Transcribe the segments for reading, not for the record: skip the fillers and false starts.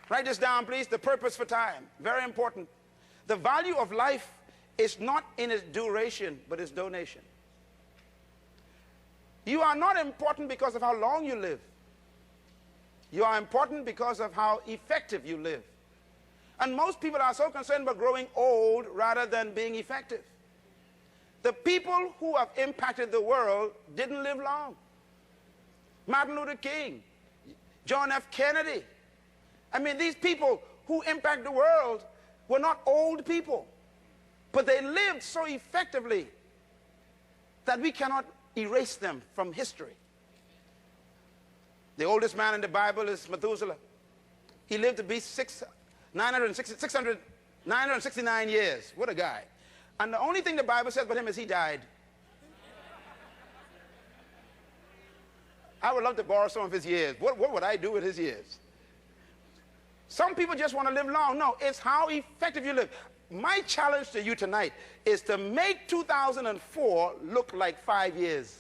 Write this down, please. The purpose for time. Very important. The value of life is not in its duration, but its donation. You are not important because of how long you live. You are important because of how effective you live. And most people are so concerned about growing old rather than being effective. The people who have impacted the world didn't live long. Martin Luther King, John F. Kennedy. I mean, these people who impact the world were not old people, but they lived so effectively that we cannot erase them from history. The oldest man in the Bible is Methuselah. He lived to be 969 years. What a guy. And the only thing the Bible says about him is he died. I would love to borrow some of his years. What would I do with his years? Some people just want to live long. No, it's how effective you live. My challenge to you tonight is to make 2004 look like 5 years.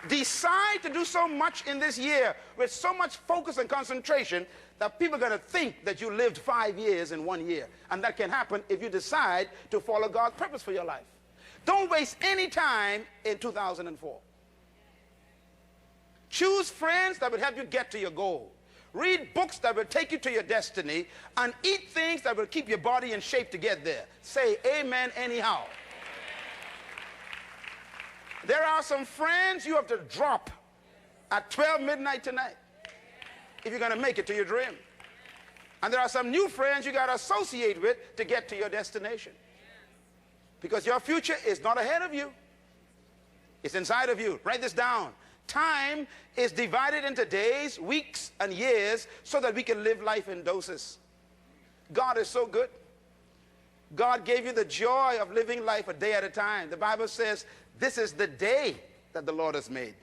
Decide to do so much in this year with so much focus and concentration that people are going to think that you lived 5 years in 1 year. And that can happen if you decide to follow God's purpose for your life. Don't waste any time in 2004. Choose friends that will help you get to your goal. Read books that will take you to your destiny, and eat things that will keep your body in shape to get there. Say amen anyhow. There are some friends you have to drop at 12 midnight tonight if you're going to make it to your dream. And there are some new friends you got to associate with to get to your destination. Because your future is not ahead of you. It's inside of you. Write this down. Time is divided into days, weeks, and years so that we can live life in doses. God is so good. God gave you the joy of living life a day at a time. The Bible says, this is the day that the Lord has made.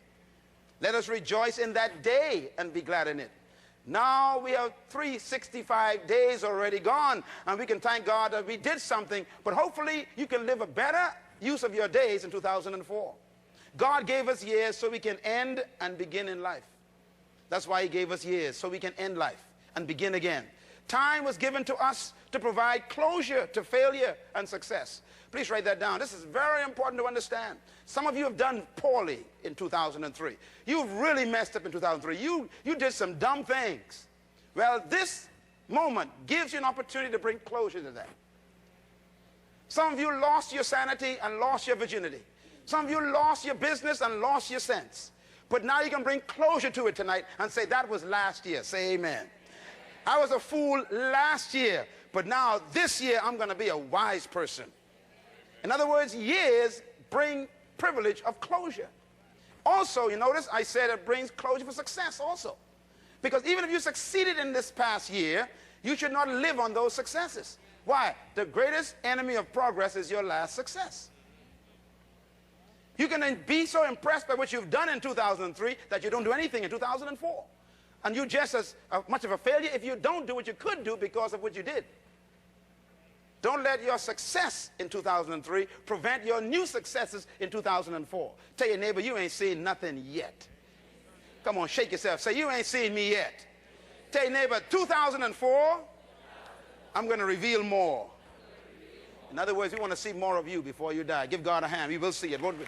Let us rejoice in that day and be glad in it. Now we have 365 days already gone, and we can thank God that we did something, but hopefully you can live a better use of your days in 2004. God gave us years so we can end and begin in life. That's why he gave us years, so we can end life and begin again. Time was given to us to provide closure to failure and success. Please write that down. This is very important to understand. Some of you have done poorly in 2003. You've really messed up in 2003. You did some dumb things. Well, this moment gives you an opportunity to bring closure to that. Some of you lost your sanity and lost your virginity. Some of you lost your business and lost your sense. But now you can bring closure to it tonight and say, that was last year. Say amen. I was a fool last year, but now this year I'm going to be a wise person. In other words, years bring privilege of closure. Also, you notice I said it brings closure for success also. Because even if you succeeded in this past year, you should not live on those successes. Why? The greatest enemy of progress is your last success. You can be so impressed by what you've done in 2003 that you don't do anything in 2004. And you're just as much of a failure if you don't do what you could do because of what you did. Don't let your success in 2003 prevent your new successes in 2004. Tell your neighbor, you ain't seen nothing yet. Come on, shake yourself. Say, you ain't seen me yet. Tell your neighbor, 2004, I'm going to reveal more. In other words, we want to see more of you before you die. Give God a hand. We will see it, won't we?